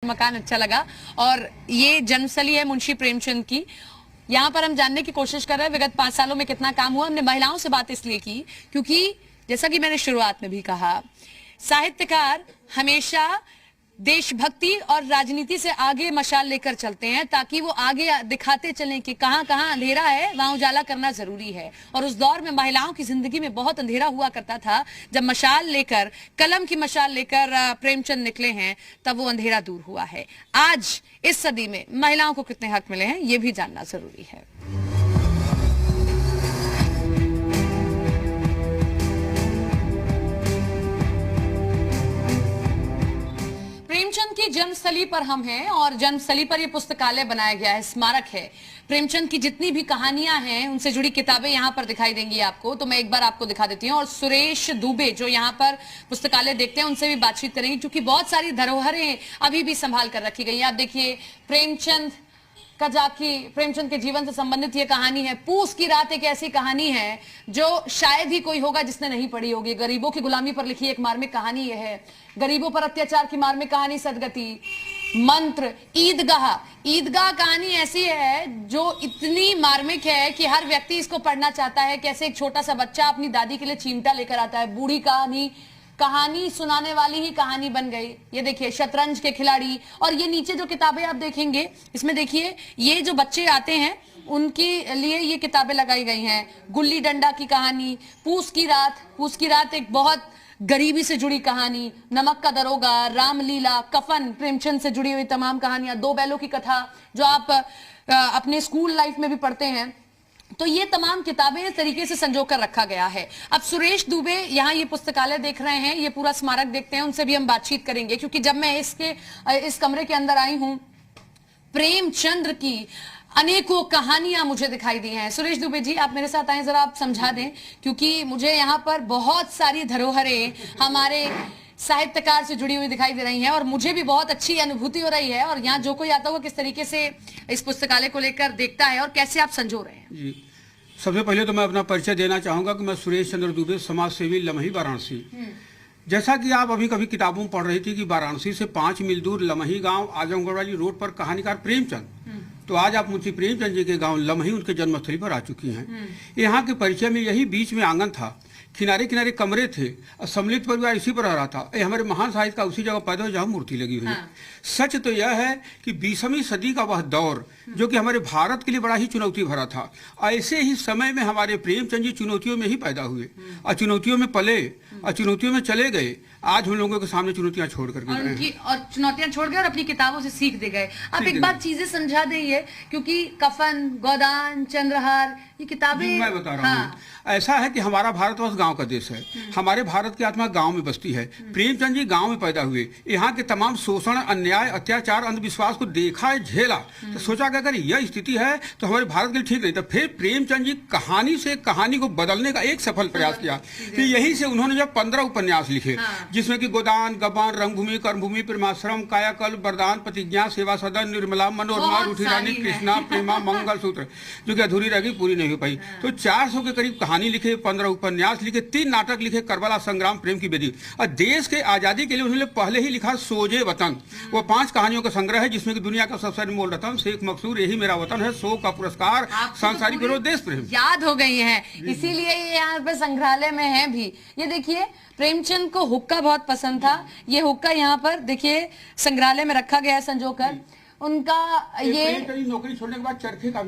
मकान अच्छा लगा। और ये जन्मस्थली है मुंशी प्रेमचंद की। यहाँ पर हम जानने की कोशिश कर रहे हैं विगत 5 सालों में कितना काम हुआ। हमने महिलाओं से बात इसलिए की क्योंकि जैसा कि मैंने शुरुआत में भी कहा, साहित्यकार हमेशा देशभक्ति और राजनीति से आगे मशाल लेकर चलते हैं ताकि वो आगे दिखाते चलें कि कहां कहां अंधेरा है वहां उजाला करना जरूरी है। और उस दौर में महिलाओं की जिंदगी में बहुत अंधेरा हुआ करता था। जब मशाल लेकर, कलम की मशाल लेकर प्रेमचंद निकले हैं तब वो अंधेरा दूर हुआ है। आज इस सदी में महिलाओं को कितने हक मिले हैं ये भी जानना जरूरी है। प्रेमचंद की जन्मस्थली पर हम हैं और जन्मस्थली पर यह पुस्तकालय बनाया गया है, स्मारक है। प्रेमचंद की जितनी भी कहानियां हैं उनसे जुड़ी किताबें यहां पर दिखाई देंगी आपको, तो मैं एक बार आपको दिखा देती हूं। और सुरेश दुबे जो यहां पर पुस्तकालय देखते हैं उनसे भी बातचीत करेंगे क्योंकि बहुत सारी धरोहरें अभी भी संभाल कर रखी गई हैं। आप देखिए, प्रेमचंद का जाकी, प्रेमचंद के जीवन से संबंधित ये कहानी है। पूस की रात एक ऐसी कहानी है जो शायद ही कोई होगा जिसने नहीं पढ़ी होगी। गरीबों की गुलामी पर लिखी एक मार्मिक कहानी यह है। गरीबों पर अत्याचार की मार्मिक कहानी सदगति, मंत्र, ईदगाह कहानी ऐसी है जो इतनी मार्मिक है कि हर व्यक्ति इसको पढ़ना चाहता है। कैसे एक छोटा सा बच्चा अपनी दादी के लिए चिमटा लेकर आता है। बूढ़ी कहानी सुनाने वाली ही कहानी बन गई। ये देखिए, शतरंज के खिलाड़ी। और ये नीचे जो किताबें आप देखेंगे इसमें देखिए, ये जो बच्चे आते हैं उनके लिए ये किताबें लगाई गई हैं। गुल्ली डंडा की कहानी, पूस की रात एक बहुत गरीबी से जुड़ी कहानी, नमक का दरोगा, रामलीला, कफन, प्रेमचंद से जुड़ी हुई तमाम कहानियां, दो बैलों की कथा जो आप अपने स्कूल लाइफ में भी पढ़ते हैं। तो ये तमाम किताबें इस तरीके से संजो कर रखा गया है। अब सुरेश दुबे यहाँ ये पुस्तकालय देख रहे हैं, ये पूरा स्मारक देखते हैं, उनसे भी हम बातचीत करेंगे क्योंकि जब मैं इस कमरे के अंदर आई हूं, प्रेमचंद की अनेकों कहानियां मुझे दिखाई दी हैं। सुरेश दुबे जी, आप मेरे साथ आए, जरा आप समझा दें क्योंकि मुझे यहाँ पर बहुत सारी धरोहरें हमारे साहित्यकार से जुड़ी हुई दिखाई दे रही हैं और मुझे भी बहुत अच्छी अनुभूति हो रही है। और यहाँ जो कोई आता होगा किस तरीके से इस पुस्तकालय को लेकर देखता है और कैसे आप संजो रहे हैं। जी, सबसे पहले तो मैं अपना परिचय देना चाहूंगा कि मैं सुरेश चंद्र दुबे, समाज सेवी, लमही, वाराणसी। जैसा कि आप अभी कभी किताबों में पढ़ रही थी कि वाराणसी से 5 मील दूर लमही गांव, आजमगढ़ वाली रोड पर कहानीकार प्रेमचंद, तो आज आप मुंशी प्रेमचंद जी के गांव लमही उनके जन्मस्थली पर आ चुकी हैं। यहाँ के परिचय में यही बीच में आंगन था, किनारे किनारे कमरे थे, सम्मिलित परिवार इसी पर आ रहा था। ये हमारे महान साहित्य का उसी जगह पैदा हुआ जहाँ मूर्ति लगी हुई है। सच तो यह है कि 20वीं सदी का वह दौर जो कि हमारे भारत के लिए बड़ा ही चुनौती भरा था, ऐसे ही समय में हमारे प्रेमचंद जी चुनौतियों में ही पैदा हुए और चुनौतियों में पले और चुनौतियों में चले गए। आज हम लोगों के सामने चुनौतियां छोड़ करके और चुनौतियां छोड़ गए और अपनी किताबों से सीख दे गए। आप एक बात चीजें समझा देंगे क्योंकि कफन, गोदान, चंद्रहार, ये किताबें मैं बता रहा हूँ। ऐसा है कि हमारा भारतवर्ष गांव का देश है। हमारे भारत की आत्मा गांव में बसती है। प्रेमचंद जी गांव में पैदा हुए, यहाँ के तमाम शोषण, अन्याय, अत्याचार, अंधविश्वास को देखा है, झेला, तो सोचा कि अगर यह स्थिति है तो हमारे भारत के लिए ठीक नहीं। तो फिर प्रेमचंद जी कहानी से कहानी को बदलने का एक सफल प्रयास किया। फिर यही से उन्होंने जब 15 उपन्यास लिखे जिसमें कि गोदान, गबन, रंगभूमि, कर्मभूमि, प्रेमाश्रम, कायाकल्प, वरदान, प्रतिज्ञा, सेवा सदन, निर्मला, मनोरमा, रुठिरानी, कृष्णा, प्रेमा, मंगल सूत्र, जो कि अधूरी रह गई, पूरी नहीं हो पाई। तो 400 के करीब कहानी लिखे, 15 उपन्यास लिखे, 3 नाटक लिखे, करबला संग्राम, प्रेम की बेदी। और देश के आजादी के लिए उन्होंने पहले ही लिखा सोजे वतन, वो 5 कहानियों का संग्रह है जिसमें कि दुनिया का सबसे अनमोल रतन, शेख मकसूर, यही मेरा वतन है, 100 का पुरस्कार, सांसारिक विरोध, देश प्रेम याद हो गई है, इसीलिए ये यहाँ पे संग्रहालय में है भी। ये देखिए, प्रेमचंद को हुक्का बहुत पसंद था। ये हुक्का यहाँ पर देखिए संग्रहालय में रखा गया है संजोकर। उनका ये नौकरी छोड़ने के बाद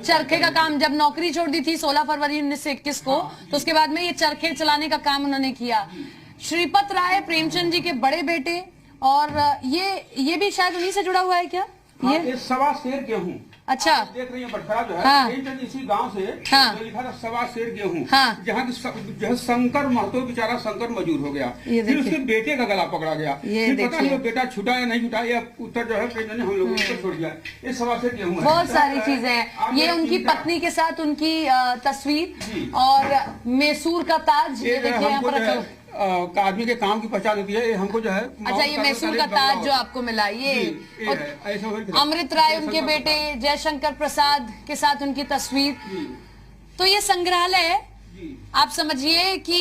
चरखे का काम, जब नौकरी छोड़ दी थी 16 फरवरी 1921 को, तो उसके बाद में ये चरखे चलाने का काम उन्होंने किया। श्रीपत राय प्रेमचंद जी के बड़े बेटे, और ये भी शायद उन्हीं से जुड़ा हुआ है क्या? ये सवा शेर गेहूं, अच्छा देख रही है, बटखरा जो है प्रेमचंद इसी गांव से जो लिखा था सवा शेर गेहूं, जहाँ की शंकर महतो बेचारा शंकर मजूर हो गया, फिर उसके बेटे का गला पकड़ा गया, फिर पता नहीं वो बेटा छुटा या नहीं छुटा, या उत्तर जो है प्रेमचंद ने हम लोगों को छोड़ दिया। ये सवा शेर गेहूं है। बहुत सारी चीजें हैं। ये उनकी पत्नी के साथ उनकी तस्वीर और मैसूर का ताज, ये देखिए यहाँ पर रखा आदमी के काम की पहचान होती है। हमको जो है, अच्छा, ये मैसूर का ताज जो आपको मिला, ये अमृत राय उनके बेटे, जयशंकर प्रसाद के साथ उनकी तस्वीर। तो ये संग्रहालय आप समझिए कि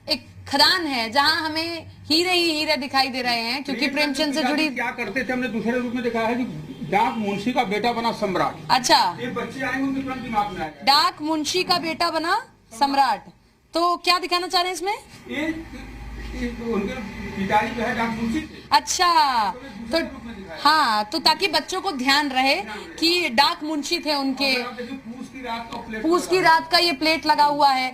एक खदान है जहां हमें हीरे ही हीरे दिखाई दे रहे हैं, क्योंकि प्रेमचंद से जुड़ी। क्या करते थे हमने दूसरे रूप में देखा है कि डाक मुंशी का बेटा बना सम्राट। अच्छा, ये बच्चे आएंगे उनके तुरंत दिमाग में आएगा। डाक मुंशी का बेटा बना सम्राट, तो क्या दिखाना चाह रहे हैं इसमें? ये उनके पिताजी जो है डाक मुंशी थे। अच्छा, तो हाँ, तो ताकि बच्चों को ध्यान रहे कि डाक मुंशी थे उनके। पूस की रात का ये प्लेट लगा हुआ है,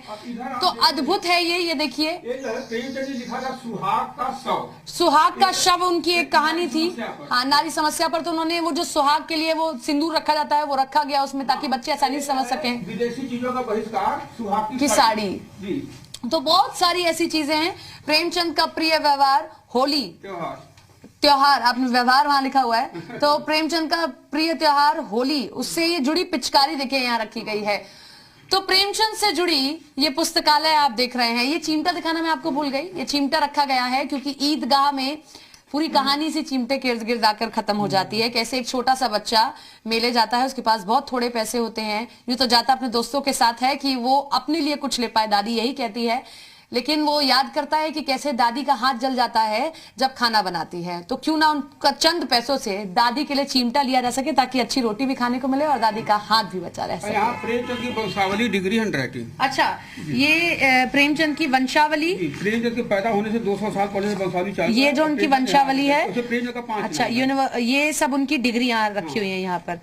तो अद्भुत है ये देखिए। लिखा था सुहाग का शव। सुहाग का शव उनकी एक कहानी थी। हाँ, नारी समस्या पर। तो उन्होंने वो जो सुहाग के लिए वो सिंदूर रखा जाता है वो रखा गया उसमें, ताकि बच्चे आसानी से समझ सकें। विदेशी चीजों का बहिष्कार, सुहाग की साड़ी। तो बहुत सारी ऐसी चीजें हैं। प्रेमचंद का प्रिय व्यवहार, होली त्योहार, आपने व्यवहार वहां लिखा हुआ है, तो प्रेमचंद का प्रिय त्योहार होली, उससे ये जुड़ी पिचकारी देखिए यहाँ रखी गई है। तो प्रेमचंद से जुड़ी ये पुस्तकालय आप देख रहे हैं। ये चिमटा दिखाना मैं आपको भूल गई, ये चिमटा रखा गया है क्योंकि ईदगाह में पूरी कहानी से चिमटे के इर्द गिर्द आकर खत्म हो जाती है। कैसे एक छोटा सा बच्चा मेले जाता है, उसके पास बहुत थोड़े पैसे होते हैं, यूं तो जाता अपने दोस्तों के साथ है कि वो अपने लिए कुछ ले पाए, दादी यही कहती है, लेकिन वो याद करता है कि कैसे दादी का हाथ जल जाता है जब खाना बनाती है, तो क्यों ना उनका चंद पैसों से दादी के लिए चिमटा लिया जा सके ताकि अच्छी रोटी भी खाने को मिले और दादी का हाथ भी बचा रह सके। यहाँ प्रेमचंद की वंशावली डिग्री हैंड राइटिंग। अच्छा, ये प्रेमचंद की वंशावली, प्रेमचंद के पैदा होने से 200 साल पहले वंशावली चालू। ये जो उनकी वंशावली है, प्रेमचंद का 5। अच्छा, ये सब उनकी डिग्री यहाँ रखी हुई है यहाँ पर।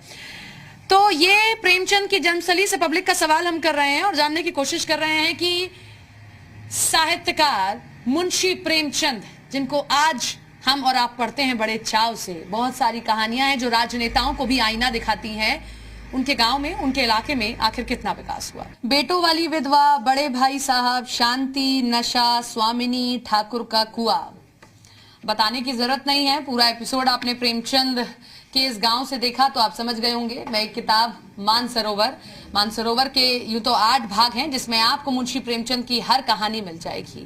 तो ये प्रेमचंद की जन्मस्थली से पब्लिक का सवाल हम कर रहे हैं और जानने की कोशिश कर रहे हैं कि साहित्यकार मुंशी प्रेमचंद, जिनको आज हम और आप पढ़ते हैं बड़े चाव से, बहुत सारी कहानियां हैं जो राजनेताओं को भी आईना दिखाती हैं, उनके गांव में, उनके इलाके में आखिर कितना विकास हुआ। बेटों वाली विधवा, बड़े भाई साहब, शांति, नशा, स्वामिनी, ठाकुर का कुआं, बताने की जरूरत नहीं है। पूरा एपिसोड आपने प्रेमचंद के इस गांव से देखा तो आप समझ गए होंगे। मैं एक किताब मानसरोवर के यूं तो 8 भाग हैं जिसमें आपको मुंशी प्रेमचंद की हर कहानी मिल जाएगी।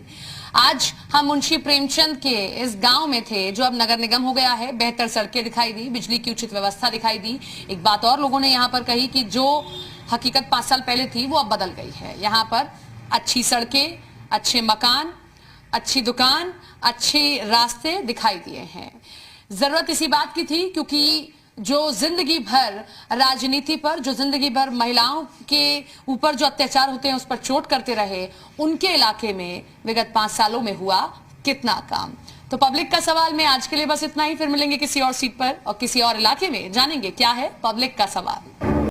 आज हम मुंशी प्रेमचंद के इस गांव में थे जो अब नगर निगम हो गया है। बेहतर सड़कें दिखाई दी, बिजली की उचित व्यवस्था दिखाई दी। एक बात और लोगों ने यहाँ पर कही कि जो हकीकत 5 साल पहले थी वो अब बदल गई है। यहाँ पर अच्छी सड़कें, अच्छे मकान, अच्छी दुकान, अच्छे रास्ते दिखाई दिए हैं। जरूरत इसी बात की थी क्योंकि जो जिंदगी भर राजनीति पर, जो जिंदगी भर महिलाओं के ऊपर जो अत्याचार होते हैं उस पर चोट करते रहे, उनके इलाके में विगत 5 सालों में हुआ कितना काम। तो पब्लिक का सवाल में आज के लिए बस इतना ही। फिर मिलेंगे किसी और सीट पर और किसी और इलाके में, जानेंगे क्या है पब्लिक का सवाल।